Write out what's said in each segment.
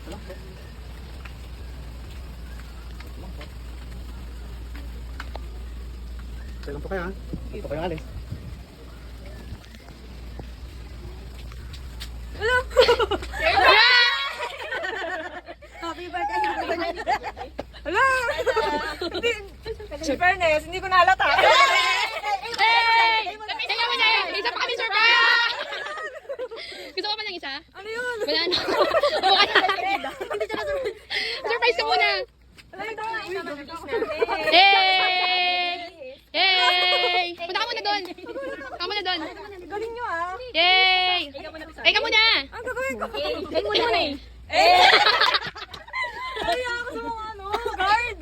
Kailan po kayo ha? Ito kayo alis. Happy birthday! Hello! In fairness, hindi ko nalata. Hey! Tingnan mo na yan! Isa pa kami surprise! Gusto ko pa ng isa? Ano yun? Wala na. Surprise ka muna! Yay! Yay! Punta ka muna doon! Ka muna doon! Galing nyo ah. Yay! Ay, ka muna! Ang gagawin ko. Ay, muna eh! Kaya ako sa mga guard.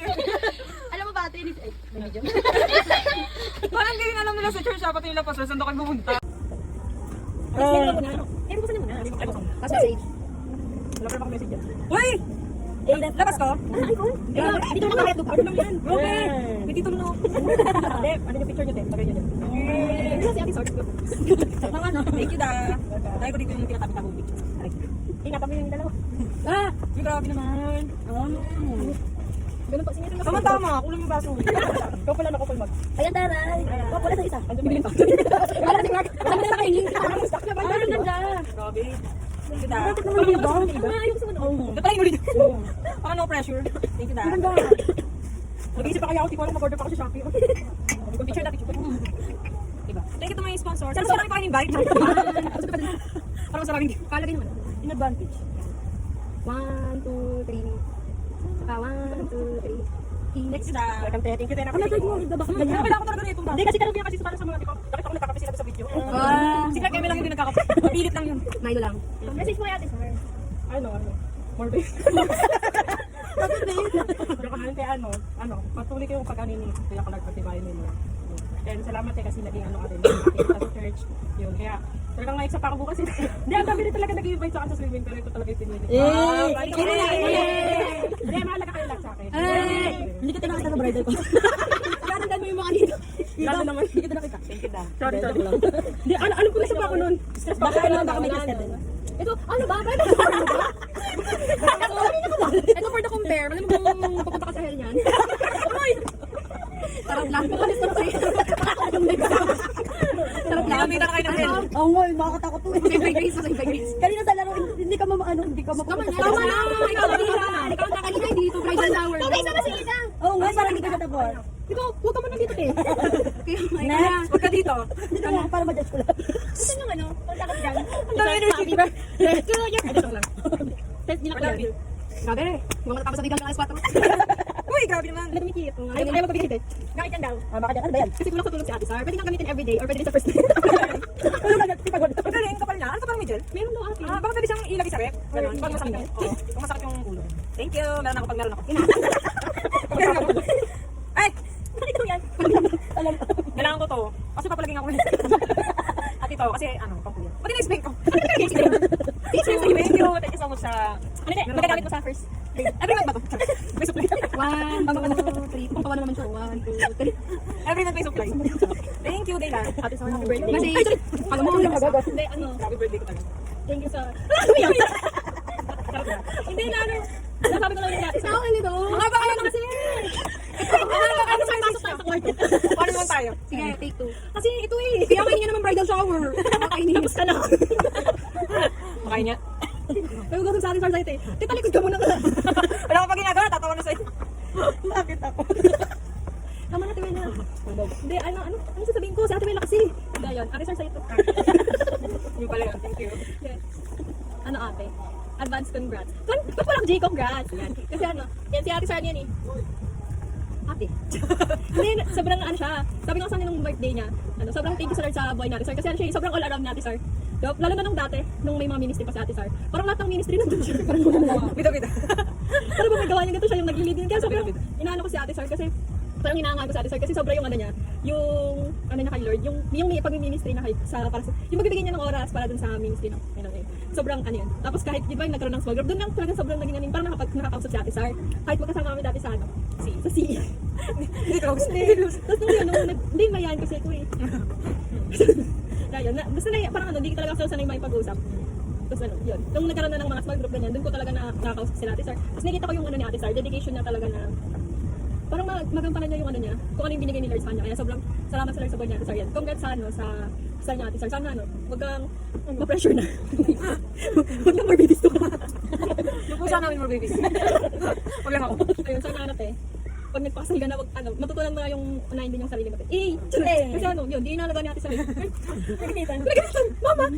Alam mo ba, Trinity? Ay, medyo. Parang hindi rin alam nila sa church dapat nila pasal saan daw kayo pumunta. Eh, buksan na muna. Pass message. Wala pa akong message yan. Uy! Labas ko? Dito mo na doon lang yan. Okay. May titulo na ako. Hindi, ano yung picture nyo din? Tagay nyo din. Ano si Ate Sort? Thank you da. Tayo ko dito yung tinatabi-tabi picture. Ingatan mo yung dalawa. Yung grabe naman. Ganun po, sinito na. Tama-tama, kulang yung baso. Ikaw pala nakapal mag. Ayan, taray. Wala sa isa. Andiyan ba yun? Wala na singat. Wala na nakaingin. Ano nanda? Grabe. Thank you da. Ayok sa ano. Tatry ulit. Para no pressure. Thank you da. Nag-iisip pa kaya ako, di ko alam mag-order pa ako sa Shopee. Picture na, picture. Diba? Thank you to my sponsor. Saan sa pa in-invite? Para masarap hindi. Kalagay naman. In advantage. 1, 2, 3. 1, 2, 3. Next na. Welcome to Thank you, Tena. Ano tag mo? Iba ba? Kailangan ko talaga na itong Hindi kasi kalagay kasi para sa mga di ko. Bakit ako nagkakape sila sa video? Ah. Sigla kami lang hindi nagkakape. Pilit lang yun. Milo lang. Message mo kay Ate Sar. Ano? More base. Jokahan kaya patuloy kayong pag-anini. Kaya ko nagpatibayan ninyo. And salamat kasi naging atin sa church. Yun, kaya talagang na-extra pa ako bukas. Hindi, ang dami rin talaga nag-invite sa akin sa swimming pero ito talaga yung pinili. Hindi, mahalaga kayo lang sa akin. Hindi kita nakita sa bridal ko. Ganda mo yung mga dito. Ganda naman. Hindi kita nakita. Thank you da. Sorry. Hindi, alam ko na siya pa ako nun. Stress pa ako. Baka may test din. Ito, ano ba? Ito for the compare. Alam mo kung papunta ka sa hell niyan? Sarap lang. Sarap lang. Nakita na kayo ng hell. Oo nga, nakakatakot to. Save by grace. Save by grace. Kanina sa laro, hindi ka hindi ka Tama mapunta na. Tama na. Ikaw kanina. Ikaw ang kanina. Hindi ito bridal shower. Pabay sa masita. Oo nga, parang hindi ka natapos. Ikaw, huwag ka muna dito, te. Next. Huwag ka dito. Dito na, para ma-judge ko lang. Gusto nyo ano? Punta ka dyan. Ang dami energy. Test nila ko yan. Grabe. Mga matapos sa bigang ng S4. Uy, grabe naman. Alam mo, cute. Ayaw magpapigil. Bakit yan daw? Baka dyan, ano ba yan? Kasi kulang sa tulog si Ate Sar. Pwede kang gamitin everyday or pwede din sa first day. Ano ba, tipagod? Magaling, kapal na. Ano ka parang may gel? Meron daw ate. Baka pwede siyang ilagay sa rep. Ganun. Pag masakit. Oo. Kung masakit yung ulo. Thank you. Meron ako pag meron ako. Ay! Bakit daw yan? Alam ko. Kailangan ko to. Kasi papalaging ako. At ito, kasi pampuyan. Ba't in-explain ko? Thank you. Thank you so much sa... Ano na? Magagamit mo sa first. Every month ba to? May supply. 1, 2, 3. Kung kawa naman siya. 1, 2, 3. Every month may supply. Thank you, Dayla. Ate Sar, happy birthday. Kasi, pag mo Hindi, ano? Happy birthday ko talaga. Thank you sir. Hindi na ano. Nasabi ko lang yung Ate Sar. Ako nito. Mga ba kayo kasi? Ano sa pasok tayo sa kwarto? Paano naman tayo? Sige, take 2. Kasi ito eh. Kaya kainin niya naman bridal shower. Kainin niya. Tapos ka na. Makain niya. Pero gawin sa atin sir sa'yo eh. Tita, likod ka muna ka. Wala akong pag ginagawa, tatawa na sa'yo. Bakit ako? Tama na, Ate Wela. Hindi, ano sasabihin ko? Si Ate Wela kasi. Hindi, yun. Ate sir sa'yo to. Yung pala yun. Thank you. Yes. Ano ate? Advance congrats. Ba't walang J congrats? Yan. Kasi ano, yan si Ate Sar yan eh. Ate. Hindi, sobrang ano siya. Sabi ko sa nung birthday niya, sobrang thank you sa Lord sa buhay natin, Sir. Kasi ano siya, sobrang all around natin, Sir. Lalo na nung dati, nung may mga ministry pa si Ate Sar. Parang lahat ng ministry nandun siya. Parang wala lang. Bida-bida. Pero ba magawa niya ganito siya yung nag-lead din. Kaya sobrang inaano ko si Ate Sar kasi parang hinahangaan ko sa Ate Sar kasi sobra yung ano niya, yung ano niya kay Lord, yung pag-ministry na kay sa para sa yung magbibigay niya ng oras para dun sa ministry no. Sobrang ano yan. Tapos kahit di ba yung nagkaroon ng small group, doon lang talaga sobrang naging ano, parang nakakausap si Ate Sar. Kahit magkasama kami dati sa ano, sa C. Hindi ko gusto. Tapos nung yun, hindi mayan kasi ko eh. Kaya na, basta na parang ano, hindi talaga ako sanay may pag-usap. Tapos ano, yun. Nung nagkaroon na ng mga small group ganyan, doon ko talaga nakakausap si Ate Sar. Tapos nakita ko yung ano ni Ate Sar, dedication niya talaga na parang magampanan niya yung ano niya, kung ano yung binigay ni Lord sa kanya. Kaya sobrang salamat sa Lord sa buhay niya, Ate Sar. Yan. Congrats sa ano, sa niya, Ate Sar. Sana ano, wag kang ma-pressure na. Wag lang more babies to. Yung po sana namin more babies. Wag lang ako. Ayun, sana ano te. Pag nagpakasal ka na, wag, ano, matutunan mo na yung unahin din yung sarili mo. Eh. Kasi ano, yun, di inalaga ni Ate Sar. Nagkita. Mama!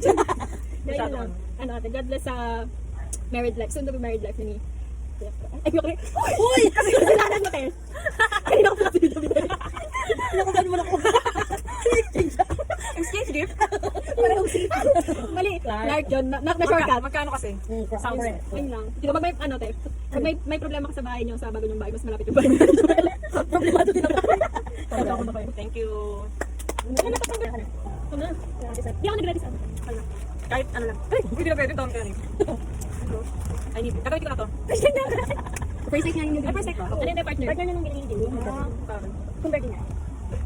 Dahil yun lang. Ano ate, God bless sa married life. Soon to be married life ni ay, okay. Uy! Kasi kasalanan mo, te. Kanina ko pala sinigil. Nakugan mo na ko. Exchange gift? Parang mali. Lark yun. Not the shortcut. Magkano kasi? Somewhere. Ayun lang. Dito, pag may, ano, te. Pag may problema ka sa bahay niyo, sa bago niyong bahay, mas malapit yung bahay. Problemado din ako. Thank you. Ano na kapag ano na? Di ako nag-ready sa ano. Kahit ano lang. Ay, hindi na pwede. Down ka rin. I need. Gagawin ko na to. First date nga yung Ay, first date ba? Ano yung partner? Partner na nung binigay din. Convert niya.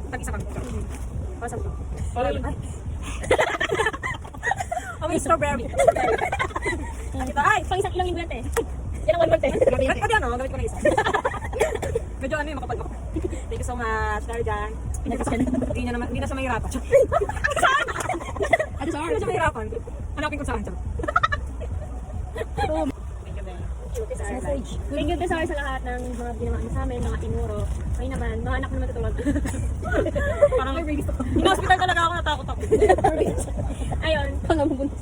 Tag-isa kang. Para saan to? Para yun. Oh, may strawberry. Diba? Ay, pang isang ilang linggo yan, te. Yan ang 1 month, te. Pati ano, gamit ko na isa. Medyo ano yung makapal ko. Thank you so much, Darjan. Hindi na siya mahirapan. Ate Sar. Hindi na siya mahirapan. Hanapin ko saan siya. Thank you, Ben. Message. Thank you, Ate Sar, sa lahat ng mga ginawa niyo sa amin, mga tinuro. Kayo naman, mga anak ko naman tutulog. Parang in-hospital talaga ako, natakot ako. Ayun.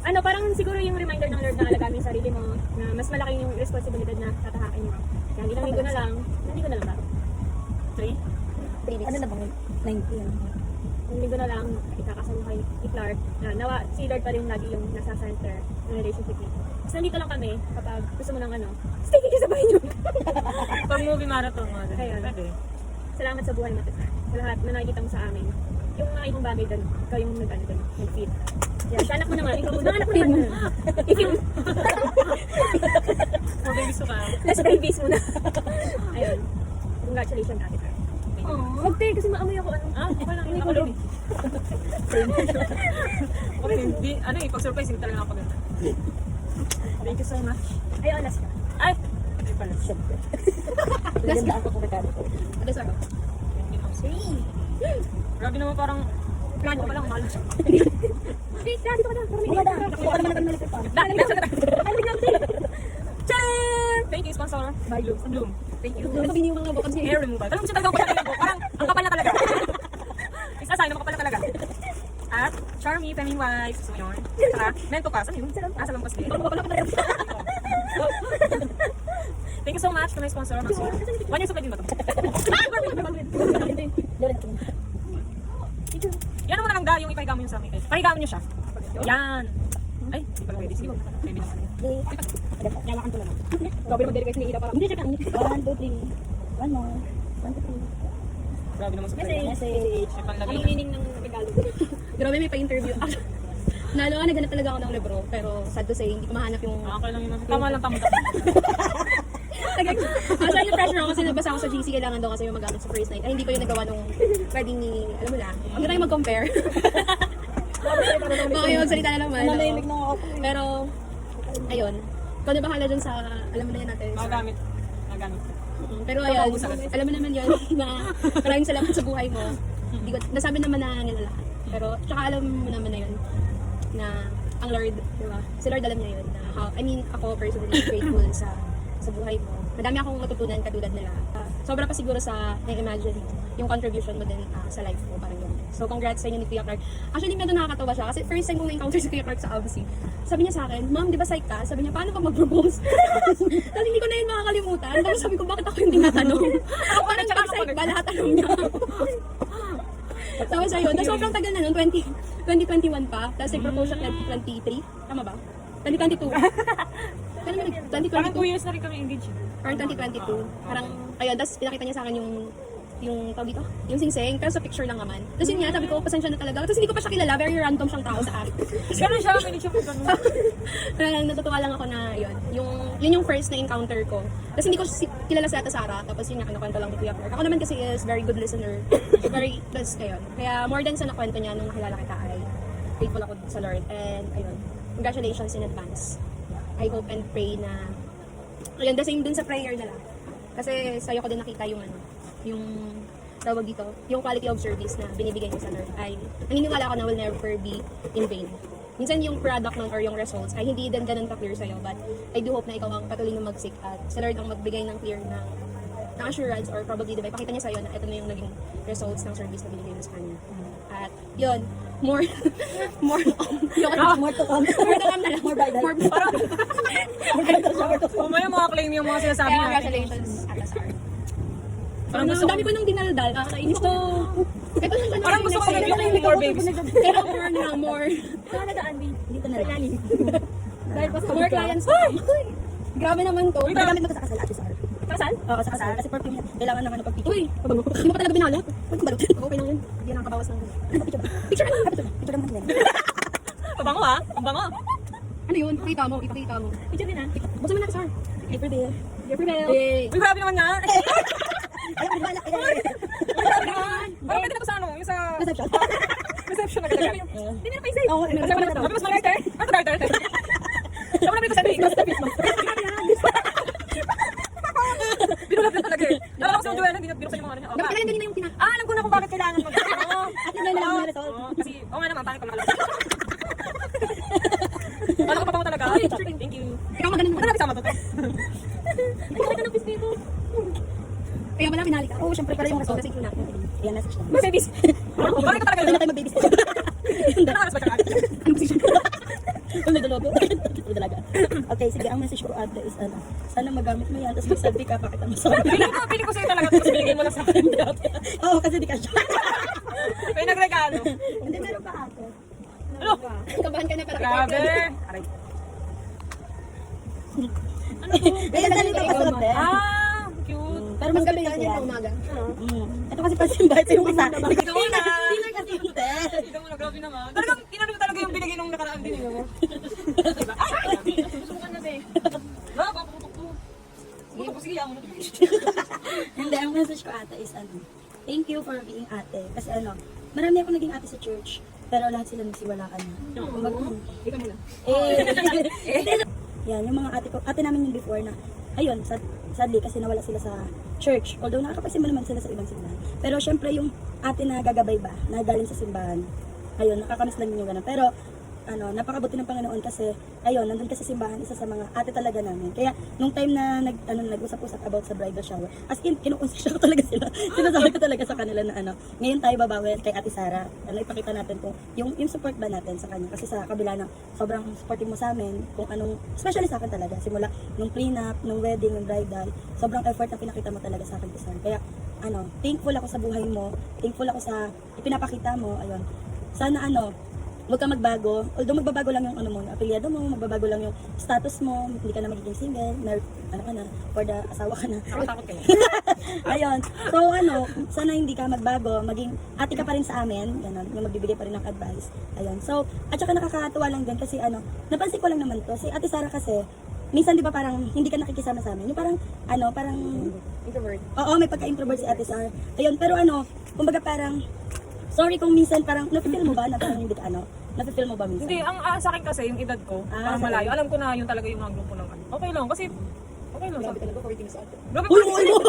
Ano, parang siguro yung reminder ng Lord na alagaan mo yung sarili mo, na mas malaki yung responsibilidad na tatahakin mo. Kaya ilang linggo na lang ba? 3 weeks. Ano na bang 19? Yung linggo na lang, ikakasal mo kay Clark. Nawa, si Lord pa rin lagi yung nasa center ng relationship niyo. Tapos nandito lang kami kapag gusto mo ng ano, stay kayo sa bahay niyo. Pag movie marathon mo. Ayun. Pwede. Salamat sa buhay mo, Ate Sar. Sa lahat na nakikita mo sa amin. Yung mga ibang bagay doon, ikaw yung nag-feed. Yan, sa anak mo naman. Sa anak mo naman. If you... More babies ka. Last babies mo na. Ayun. Congratulations, Ate Sar. Magte, kasi maamoy ako. Okay lang. Ako din. Okay, hindi. Ano eh, pag-surprise, hindi talaga ako ganda. Thank you so much. Ayun, last ka. Ay! Hindi pala. Last ka. ako kumikado. Ate Sar. Grabe naman parang plan ko pa lang, malas. Dito ka na. Mga da. Ako naman nag-malipit pa. Dahil Chan! Thank you, sponsor. By Bloom. Thank you. Doon kami yung mga bukod niya. Hair removal. Talagang siya talaga ko siya talaga. Parang ang kapal na talaga. Isa sign, ang kapal na talaga. At Charmy, Feminine Wives. So yun. Saka, Mento Pass. Ano yun? Nasa lang pas din. Thank you so much to my sponsor, Maxwell. 1 year supply din ba ito? Yan naman lang yung ipahiga mo yun sa akin. Pahiga mo nyo siya. Yan. Ay, hindi pala pwede. Sige, pwede naman. Yawakan ko lang. Grabe naman direct ni Ira para. Hindi siya kang 1, 2, 3. One more. 1, 2, 3. Grabe naman sa Message. May panlagay Anong na. meaning ng regalo? Grabe, may pa-interview. Nalo nga, naghanap talaga ako ng libro. Pero sad to say, hindi ko mahanap yung... Okay lang yun. Tama lang, tama. Actually, pressure ako kasi nagbasa ako sa GC. Kailangan daw kasi yung magamit sa first night. Ay, hindi ko yung nagawa nung pwedeng ni... Alam mo na, huwag na tayo mag-compare. Baka yung magsalita na naman. Nanahimik na ako. Pero, ayun. Ikaw na bahala dun sa... Alam mo na yan natin. Magamit. Magamit. Pero ayun, alam mo naman yun na maraming salamat sa buhay mo. Hindi ko, nasabi naman na nila lahat. Pero, tsaka alam mo naman na yun na ang Lord, di ba? Si Lord alam niya yun na how, I mean, ako personally grateful sa buhay mo. Madami akong natutunan katulad nila. Sobra pa siguro sa na-imagine yung contribution mo din sa life mo, parang yun. So, congrats sa inyo ni Kuya Clark. Actually, medyo nakakatawa siya kasi first time kong encounter si Kuya Clark sa Absi. Sabi niya sa akin, Ma'am, di ba psych ka? Sabi niya, paano ka mag-propose? Tapos hindi ko na yun makakalimutan. Tapos sabi ko, bakit ako hindi natanong? Ako parang psych ba? Lahat alam niya. Tapos ayun, na sobrang tagal na nun, 2021 pa. Tapos nag-propose siya 2023. Tama ba? 2022. Kailan ba 2022? Parang 2 years na rin kami engaged. Parang 2022. Parang, ayun, tapos pinakita niya sa akin yung tawag dito, yung singsing, pero sa picture lang naman. Tapos yun nga, sabi ko, pasensya na talaga. Tapos hindi ko pa siya kilala, very random siyang tao sa akin. Ganun siya, hindi siya ganun. Pero natutuwa lang ako na yun yung first na encounter ko. Tapos hindi ko kilala si Ate Sara, tapos yun nga, kinukwento lang ni Kuya Clark. Ako naman kasi is very good listener. Very, plus, ayun. Kaya more than sa nakwento niya nung nakilala kita ay grateful ako sa Lord. And ayun, congratulations in advance. I hope and pray na, ayun, the same dun sa prayer na lang. Kasi sa'yo ko din nakita yung ano, yung tawag dito, yung quality of service na binibigay mo sa Lord ay naniniwala ako na will never be in vain. Minsan yung product nun or yung results ay hindi din ganun ka-clear sa'yo, but I do hope na ikaw ang patuloy na mag-seek at sa Lord ang magbigay ng clear na assurance or probably diba, pakita niya sa'yo na ito na yung naging results ng service na binigay mo sa kanya. At yun, more more to come na lang. More bridal. Mamaya mga claim yung mga sinasabi Kaya natin. congratulations, Ate Sar. Parang gusto Ang dami ko nang dinaldal. Kakainis ko. Ito lang ba Parang gusto ko maging more babies. Pero more. Saan nagaan, babe? Dito na lang. Dahil pa sa more clients. Grabe naman to. Uy, gamit mo to sa kasal, Ate Sar. Kasal? Oo, sa kasal. Kasi perfume yan. Kailangan ng ano pag-picture. Uy, pabango. Hindi mo pa talaga binalat? Huwag kong balot. Okay lang yun. Hindi yan ang kabawas ng... Ano ba picture ba? Picture na. Picture naman yan. Pabango ha? Ang bango. Ano yun? Ipakita mo. Picture din ah. Buksan mo na, Sar. April Day. Jeffrey Bell. Uy, grabe naman nga. Ayaw, di ba? Grabe naman. Parang pwede na to sa ano, yung sa Reception. reception na gano'n. Hindi na pa-save. Oo, Sabi mo na, mas mag-garter? Ano garter? Sabi mo na dito sa ring. Binulat na talaga eh. Alam ko si Joanna, binuksan yung mga ano niya. Dapat kailangan ganyan na yung Alam ko na kung bakit kailangan mag At yun na lang yung result. Kasi, oo nga naman, bakit ka makalala? Ano ka pa talaga? Thank you. Ikaw magaling Ano naman. natin sama to? Ay, ka ng piece dito. Kaya pala pinali ka. Oo, syempre, pero yung result. Kasi na. Ayan, message lang. Mercedes. Bakit ka talaga Pwede yun? na tayo mag-baby step. Nakakas ba ka? Anong position? Kung may dalago. Ito talaga. Okay, sige. Ang message ko ate is ano. Sana magamit mo yan. Tapos mag-selfie ka, pakita mo sa akin. Pili ko sa'yo talaga. Tapos binigay mo na sa akin. Oo, kasi di ka siya. May nagregalo. Hindi, meron pa ate. Ano? Kabahan ka na para Grabe. Aray. Ay, ang salita pa sa ate. Ah, cute. Pero Mas mas gabi gabi na yan. sa umaga. Ito kasi pasimba. Ito yung isa. Ikaw na. Dealer kasi yung ate. Ikaw mo na, grabe naman. Talagang, tinanong mo talaga yung binigay nung nakaraan din. Diba? Susukan na eh. Ah, paputok ko. Sige, yaman na. Hindi, ang message ko ate is ano. Thank you for being ate. Kasi ano, marami ako naging ate sa church. Pero lahat sila nagsiwalaan na. Kumbaga, Ikaw muna. yan, yung mga ate namin yung before na, ayun, sadly kasi nawala sila sa church. Although nakakapagsimba naman sila sa ibang simbahan. Pero syempre yung ate na gagabay ba, na galing sa simbahan, ayun, nakakamiss lang yung gano'n. Pero, ano, napakabuti ng Panginoon kasi, ayun, nandun ka sa simbahan, isa sa mga ate talaga namin. Kaya, nung time na nag-usap-usap about sa bridal shower, as in, kinukonsensya ko talaga sila. Sinasabi ko talaga sa kanila na, ano, ngayon tayo babawi kay Ate Sara. Ano, ipakita natin kung, yung support ba natin sa kanya. Kasi sa kabila ng sobrang supporting mo sa amin, kung anong, especially sa akin talaga, simula nung prenup, nung wedding, nung bridal, sobrang effort na pinakita mo talaga sa akin, Ate Sara. Kaya, ano, thankful ako sa buhay mo, thankful ako sa ipinapakita mo, ayun. Sana, ano, huwag ka magbago. Although magbabago lang yung ano mo, apelyado mo, magbabago lang yung status mo, hindi ka na magiging single, ano ka na, for the asawa ka na. Takot kayo. Ayun. So ano, sana hindi ka magbago, maging ate ka pa rin sa amin, ganun, yung magbibigay pa rin ng advice. Ayun. So, at saka nakakatuwa lang din kasi ano, napansin ko lang naman to, si Ate Sara kasi, minsan di ba parang hindi ka nakikisama sa amin, yung parang, ano, parang, Introvert. oo, may pagka-introvert si Ate Sara. Ayun, pero ano, kumbaga parang, sorry kung minsan parang, napipil mo ba na parang hindi ka ano, napipil mo ba minsan? Hindi, ang sa akin kasi, yung edad ko, parang sorry. malayo. Alam ko na yun talaga yung mga grupo ng ano. Okay lang, kasi, okay lang. Grabe talaga, 14 sa atin. Grabe Uy, uy, uy.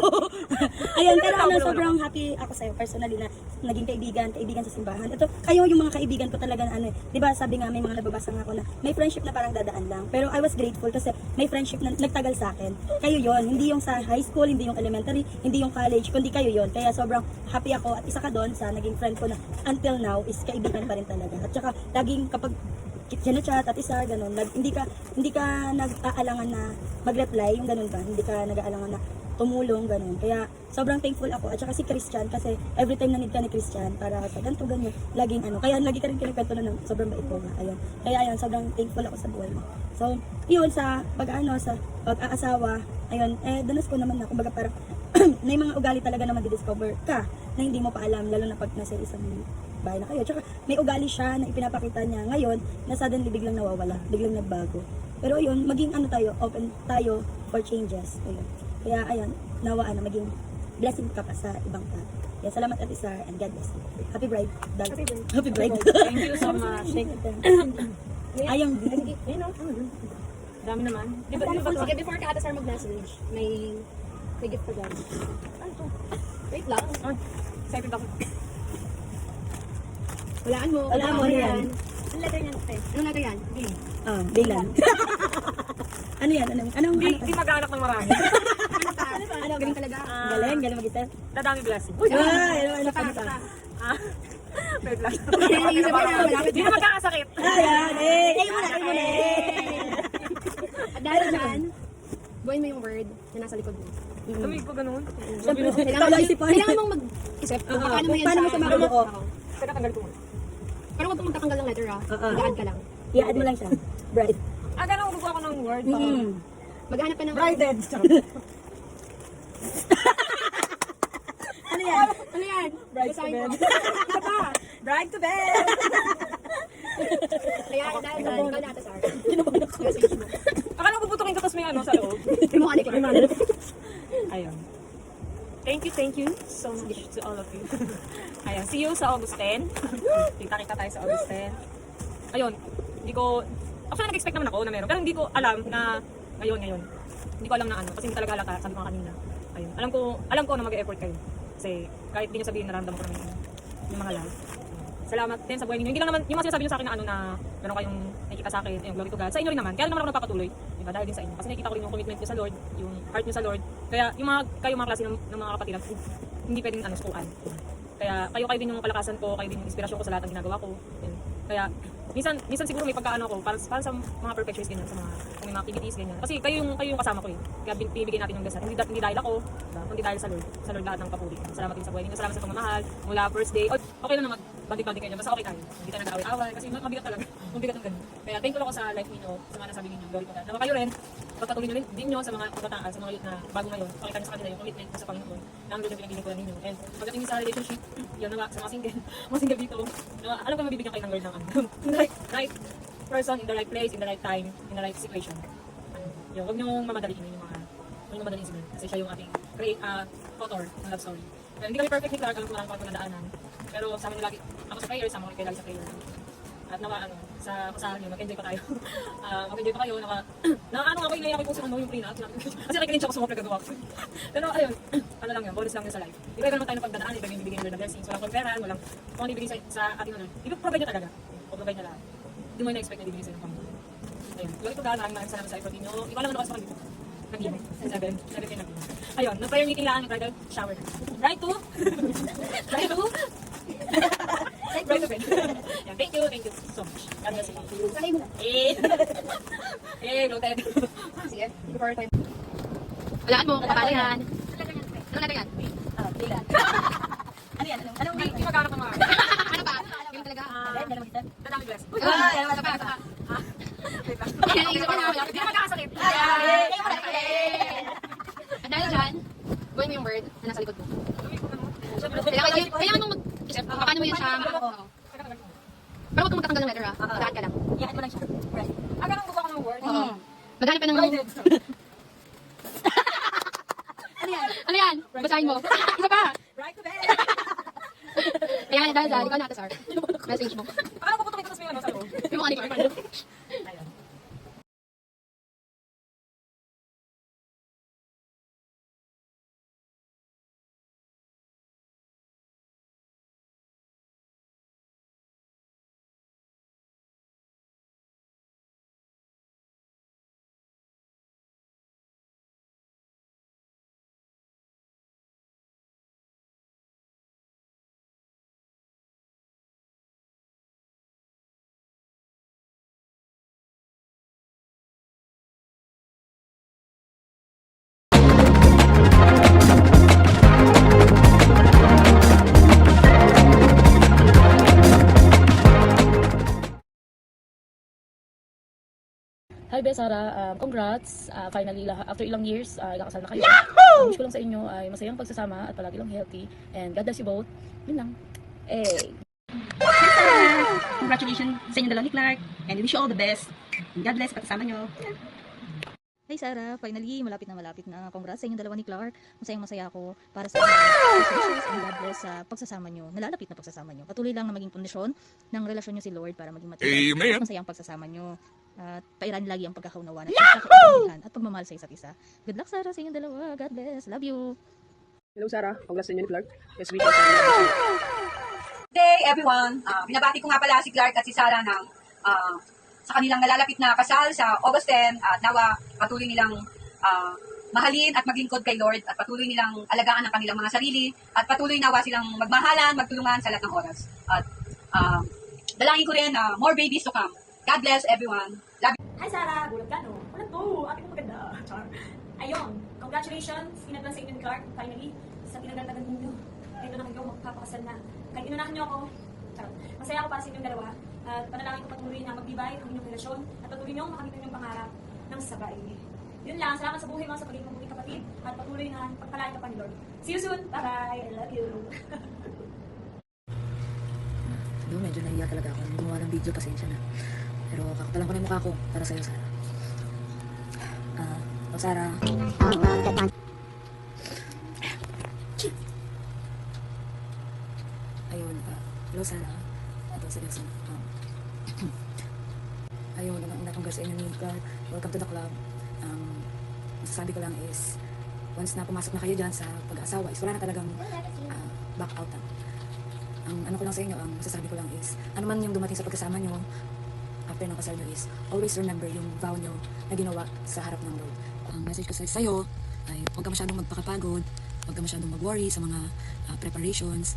Ayun, pero ano, Wala, wala. sobrang happy ako sa'yo personally na naging kaibigan sa simbahan. Ito, kayo yung mga kaibigan ko talaga na ano, di ba sabi nga may mga nababasa nga ako na may friendship na parang dadaan lang. Pero I was grateful kasi may friendship na nagtagal sa akin. Kayo yon, hindi yung sa high school, hindi yung elementary, hindi yung college, kundi kayo yon. Kaya sobrang happy ako at isa ka doon sa naging friend ko na until now is kaibigan pa rin talaga. At saka laging kapag chat at isa, ganun. Hindi ka nag-aalangan na mag-reply, yung ganun ba? Hindi ka nag-aalangan na tumulong, ganun. Kaya sobrang thankful ako. At saka si Christian, kasi every time na need ka ni Christian para sa ganito, ganyan, laging ano. Kaya lagi ka rin kinagkwento na ng sobrang bait ko nga. Ayun. Kaya ayun, sobrang thankful ako sa buhay mo. So, yun, sa sa pag-aasawa, ayun, danas ko naman na, kumbaga parang, may mga ugali talaga na madidiscover ka na hindi mo pa alam, lalo na pag nasa isang bahay na kayo. Tsaka may ugali siya na ipinapakita niya ngayon na suddenly biglang nawawala, biglang nagbago. Pero ayun, maging ano tayo, open tayo for changes. Ayun. Kaya ayun, nawa maging blessing ka pa sa ibang tao. Kaya salamat Ate Sar and God bless you. Happy bride. Happy bride. Thank you so much. Thank you. Ayong Ayun o. Dami naman. Di ba ba Okay, before ka ata sir mag-message, may gift pa dyan. Ano to? Wait lang. Ay, excited ako. Walaan mo. Walaan mo, ano yan? Ang letter niyan, te. Anong letter yan? B. Bilan. Ano yan? Anong Di mag-aanak ng marami. Ano, galing talaga. Galing mag-isa. Dadami blessing. Ano pa? Wait lang. Isa pa na, malapit Di na magkakasakit. Ayan, kayo muna. At dahil dyan, buuin mo yung word na nasa likod mo. Tumig ko ganun. Siyempre, Kailangan mong mag-isip kung paano mo yan Paano mo sa mga buo? Teka, tanggal ko muna. Pero huwag kang magtatanggal ng letter mag-add ka lang. I-add mo lang siya. Bright. Ganun, gusto ako ng word. Maghanap ka ng... Brighteded. Ano yan? Ano yan? Bride to Basahin bed. mo. Isa pa. Bride to bed. Kaya dahil dyan, ikaw na ata, sir. Message mo. Akala ko puputukin ko tapos may ano sa loob. May mukha ni Kim. Ayun. Thank you so much to all of you. Ayun, see you sa August 10. Kita-kita tayo sa August 10. Ayun, actually nag-expect naman ako na meron, pero hindi ko alam na ngayon. Hindi ko alam na ano, kasi hindi talaga halata, sabi ko nga kanina. Ayun, alam ko na mag-e-effort kayo. Kasi kahit hindi nyo sabihin, naramdaman ko naman yung mga live. Salamat din sa buhay ninyo. Hindi lang naman, yung mga sinasabi nyo sa akin na ano na meron kayong nakikita sa akin, ayun, glory to God. Sa inyo rin naman, kaya naman ako napapatuloy. Diba? Dahil din sa inyo. Kasi nakikita ko rin yung commitment nyo sa Lord, yung heart nyo sa Lord. Kaya yung kayo mga klase ng mga kapatiran, hindi pwedeng sukuan. Kaya kayo din yung kalakasan ko, kayo din yung inspirasyon ko sa lahat ng ginagawa ko. Ayun. Kaya minsan siguro may pagkaano ako para sa mga perfectionist ganyan, sa mga kung may mga activities ganyan. Kasi kayo yung kasama ko eh. Kaya binibigyan natin yung dasal. Hindi dahil ako, kundi dahil sa Lord. Sa Lord lahat ng papuri. Salamat din sa buhay ninyo. Salamat sa pagmamahal. Mula first day. Okay lang na mag-banding kayo. Basta okay tayo. Hindi tayo nag-away-away. Kasi mabigat talaga. Mabigat ng ganun. Kaya thankful ako sa life ninyo, sa mga nasabi ninyo. Glory to God. Naman kayo rin, pagpatuloy nyo rin din nyo sa mga kabataan, sa mga youth na bago ngayon. Pakita nyo sa kanila yung commitment nyo sa Panginoon na ang Lord na pinagiging ninyo. And pagdating nyo sa relationship, yun naman sa mga single dito, alam ko mabibigyan kayo ng Lord ng right person in the right place, in the right time, in the right situation. Yung, huwag nyo mamadaliin yung mamadaliin si Lord. Kasi siya yung ating author ng love story. Pero hindi kami perfect ni Clark, alam ko marami pa nadaanan. Pero sa amin lagi, ako sa prayer, sama ko kayo lagi sa prayer. At sa kasahan nyo, mag-enjoy pa tayo. Mag-enjoy pa kayo, ako yung layak ko sa yung prenup. Kasi nakikinig ako sa mga pinagawa ko. Pero ayun, ano lang yun, bonus lang yun sa life. Iba naman tayo ng pagdadaan, iba yung bibigyan nyo ng blessings. Walang konferan, walang kung ano ibigay sa ating ano. I-provide nyo talaga. I-provide nyo lahat. Hindi mo na-expect na ibigay sa'yo ng Panginoon. Ayun, glory to God, maraming salamat sa effort ninyo. Ikaw naman ako sa pag-ibig. Nag-ibig. 7 kayo nag-ibig. Ayun, nag-prayer meeting lang, nag-bridal shower. Right to? Right to? Right to bed. Yeah, thank you so much. God bless you. Sakay mo na. Bloated. Sige, before time. Walaan mo, kung paano yan. Ano letter yan? Bilan. Ano yan? Anong Hindi magkakaroon ng mga. Ano ba? Yung talaga. Galing mag-isa. Dadami bless. Isa pa. Isa pa na. Hindi na magkakasakit. At dahil dyan, buuin mo yung word na nasa likod mo. Kailangan mong mag-isip kung paano mo yan siya. Pero huwag kang magtatanggal ng letter mag-add ka lang. I-add mo lang siya. Bright. Ganun gusto ko ng word. Maghanap ka ng... Ano yan? Basahin mo. Isa pa. Right to bed. Kaya dahil dyan, ikaw na ata, sir. Message mo. Paano puputukin ko tapos may ano sa loob? Yung mga ni Ayun. Hi Be Sara, congrats. Finally, after ilang years, nakasal na kayo. Wish ko lang sa inyo ay masayang pagsasama at palagi lang healthy. And God bless you both. Yun lang. Hey! Congratulations sa inyong dalawa ni Clark. And we wish you all the best. And God bless pagkasama nyo. Hi Sarah, finally, malapit na. Congrats sa inyong dalawa ni Clark. Masayang-masaya ako para sa inyo. And God bless sa pagsasama nyo, nalalapit na pagsasama nyo. Patuloy lang na maging pundasyon ng relasyon nyo si Lord para maging matibay. At masayang pagsasama nyo. At pairani lagi ang pagkakaunawan at pagkakaintindihan at pagmamahal sa isa't isa. Good luck Sarah sa inyong dalawa. God bless. Love you. Hello Sarah, congrats sa inyo ni Clark. Yes, weekend. Good day everyone. Binabati ko nga pala si Clark at si Sarah ng sa kanilang nalalapit na kasal sa August 10 at nawa patuloy nilang mahalin at maglingkod kay Lord at patuloy nilang alagaan ang kanilang mga sarili at patuloy nawa silang magmahalan, magtulungan sa lahat ng oras. At dalangin ko rin more babies to come. God bless everyone. Love you. Hi Sarah! Bulag ka, no? Ano to? Ate ko maganda. Char. Ayun, congratulations! Inadvance sa inyo ni Clark, finally, sa tinagal-tagal ninyo. Ito na kayo, magpapakasal na. Kahit inunahan niyo ako, char. Masaya ako para sa inyong dalawa. At panalangin ko patuloy na magbibay ang inyong relasyon at patuloy niyong makamit ang inyong pangarap ng sabay. Yun lang, salamat sa buhay mga sa pagiging mabuting kapatid at patuloy na pagpalain ka pa ni Lord. See you soon! Bye-bye! I love you! Doon, medyo nahiya talaga ako. Gumawa ng video, pasensya na. Pero kakapalan ko na yung mukha ko para sa'yo, Sarah. Sarah. Ayun, hello, Sarah. Ito, seryoso. Ayun, una congrats sa inyo ni Clark. Welcome to the club. Masasabi ko lang is, once na pumasok na kayo dyan sa pag-aasawa, is wala na talagang back out. Ang ano ko lang sa inyo, ang masasabi ko lang is, ano man yung dumating sa pagkasama nyo, after ng kasal nyo is, always remember yung vow nyo na ginawa sa harap ng Lord. Ang message ko sa'yo ay huwag ka masyadong magpakapagod, huwag ka masyadong mag-worry sa mga preparations.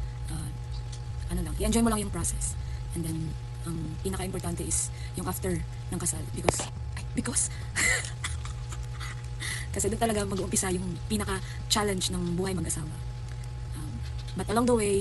Ano lang, i-enjoy mo lang yung process. And then, ang pinaka-importante is yung after ng kasal. Because kasi doon talaga mag-uumpisa yung pinaka-challenge ng buhay mag-asawa. But along the way,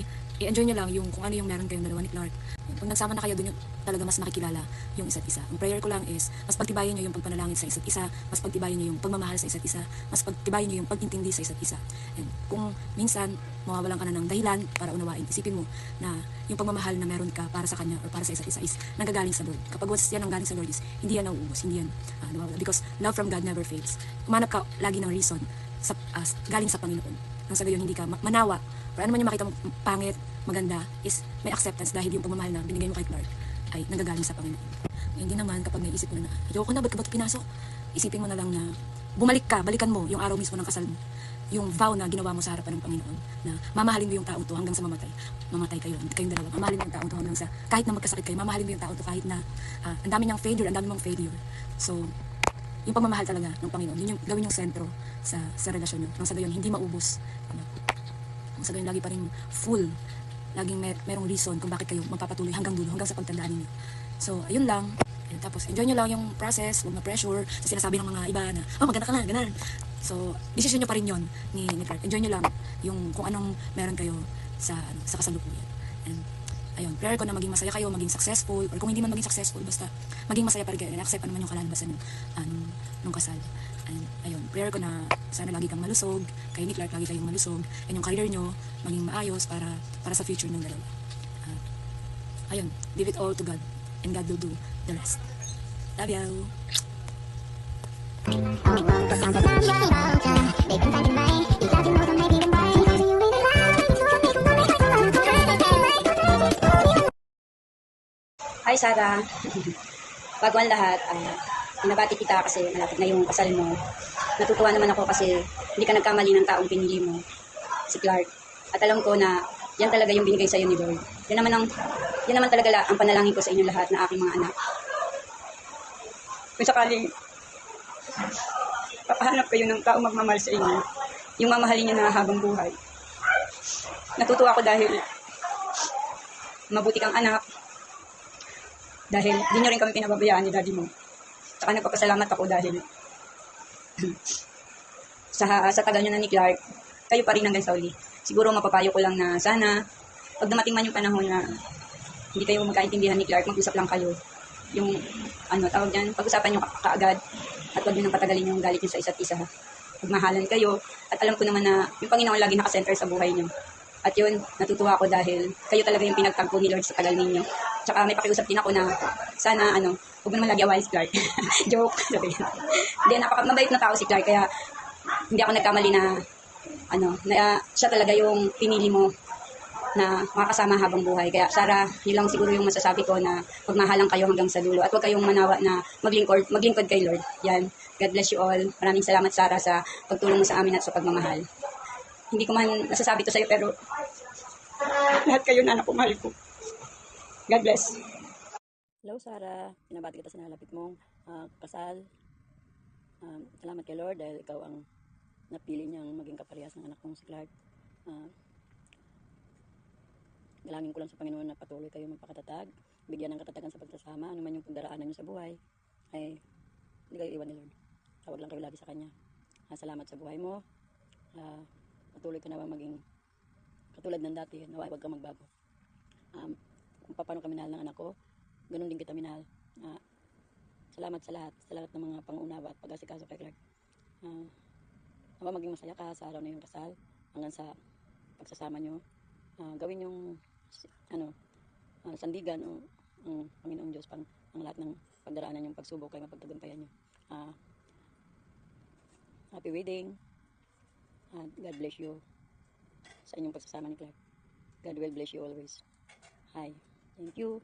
i-enjoy nyo lang yung kung ano yung meron kayong dalawa ni Clark. Pag nagsama na kayo, doon yung talaga mas nakikilala yung isa't isa. Ang prayer ko lang is, mas pagtibayin nyo yung pagpanalangin sa isa't isa, mas pagtibayin nyo yung pagmamahal sa isa't isa, mas pagtibayin nyo yung pagintindi sa isa't isa. And kung minsan, mawawalan ka na ng dahilan para unawain, isipin mo na yung pagmamahal na meron ka para sa kanya or para sa isa't isa is nanggagaling sa Lord. Kapag once yan ang galing sa Lord is, hindi yan nauubos, hindi yan nawawala. Because love from God never fails. Umanap ka lagi ng reason galing sa Panginoon. Nang sa gayon, hindi ka manawa or ano man yung makita mo pangit, maganda, is may acceptance dahil yung pagmamahal na binigay mo kay Clark ay nanggagaling sa Panginoon. Hindi naman kapag naisip mo na ayoko na, ba't ka ba pinasok? Isipin mo na lang na balikan mo yung araw mismo ng kasal mo. Yung vow na ginawa mo sa harapan ng Panginoon na mamahalin mo yung taong to hanggang sa mamatay. Mamatay kayong dalawa. Mamahalin mo yung taong to hanggang sa, kahit na magkasakit kayo, mamahalin mo yung taong to kahit na ang dami niyang failure, ang dami mong failure. So, yung pagmamahal talaga ng Panginoon, yun yung gawin yung sentro sa relasyon nyo. Nang sa gayon, hindi maubos. Nang sa gayon, lagi pa rin full. Laging merong reason kung bakit kayo magpapatuloy hanggang dulo, hanggang sa pagtandaan ninyo. So, ayun lang. And tapos, enjoy nyo lang yung process, huwag na-pressure sa sinasabi ng mga iba na, maganda ka na, ganun. So, decision nyo pa rin yun ni Clark. Enjoy nyo lang yung kung anong meron kayo sa kasalukuyan. And, ayun, prayer ko na maging masaya kayo, maging successful, or kung hindi man maging successful, basta maging masaya pa rin kayo, and accept naman yung kalalabasan ng kasal. And, ayun, prayer ko na sana lagi kang malusog, kayo ni Clark, lagi kayong malusog, and yung career nyo, maging maayos para sa future ng dalawa. Ayun, leave it all to God, and God will do the rest. Love you! Hi Sarah! Bago ang lahat, binabati kita kasi malapit na yung kasal mo. Natutuwa naman ako kasi hindi ka nagkamali ng taong pinili mo, si Clark. At alam ko na yan talaga yung binigay sa'yo ni Lord. Yan naman talaga ang panalangin ko sa inyong lahat na aking mga anak. Kung sakaling papahanap kayo ng taong magmamahal sa inyo, yung mamahalin niyo na habang buhay. Natutuwa ako dahil mabuti kang anak, dahil di nyo rin kami pinababayaan ni daddy mo. Saka nagpapasalamat ako dahil sa tagal nyo na ni Clark, kayo pa rin hanggang sa uli. Siguro mapapayo ko lang na sana, pag dumating man yung panahon na hindi kayo magkaintindihan ni Clark, mag-usap lang kayo. Yung, tawag dyan, pag-usapan nyo kaagad at huwag nyo nang patagalin yung galit nyo sa isa't isa. Magmahalan kayo at alam ko naman na yung Panginoon lagi nakasenter sa buhay nyo. At yun, natutuwa ako dahil kayo talaga yung pinagtagpo ni Lord sa tagal ninyo. Tsaka may pakiusap din ako na sana huwag mo naman lagi awayin si Clark. Joke. Sabi. Hindi, mabait na tao si Clark, kaya hindi ako nagkamali na na siya talaga yung pinili mo na makakasama habang buhay. Kaya Sarah, yun lang siguro yung masasabi ko, na pagmahalang kayo hanggang sa dulo at huwag kayong manawa na maglingkod kay Lord. Yan. God bless you all. Maraming salamat, Sarah, sa pagtulong mo sa amin at sa pagmamahal. Hindi ko man nasasabi to sa'yo, pero lahat kayo na anak ko, mahal ko. God bless. Hello, Sarah. Pinabati kita sa nalapit mong kasal. Salamat kay Lord dahil ikaw ang napili niyang maging kaparehas ng anak kong si Clark. Dalangin ko lang sa Panginoon na patuloy kayo magpakatatag, bigyan ng katatagan sa pagsasama, ano man yung pagdaraanan niyo sa buhay, ay hindi kayo iwan ni Lord. Tawag lang kayo lagi sa Kanya. Salamat sa buhay mo. Patuloy ka na bang maging katulad ng dati, naway huwag kang magbago. Kung paano ka minahal ng anak ko, ganun din kita minahal. Salamat sa lahat ng mga pangunawa at pag-asikaso kay Clark. Nawa maging masaya ka sa araw na yung kasal, hanggang sa pagsasama nyo. Gawin yung sandigan o ang Panginoong Diyos ang lahat ng pagdaraanan yung pagsubok ay mapagtagumpayan nyo. Happy wedding. God bless you sa inyong pagsasama ni Clark. God will bless you always. Hi. Thank you.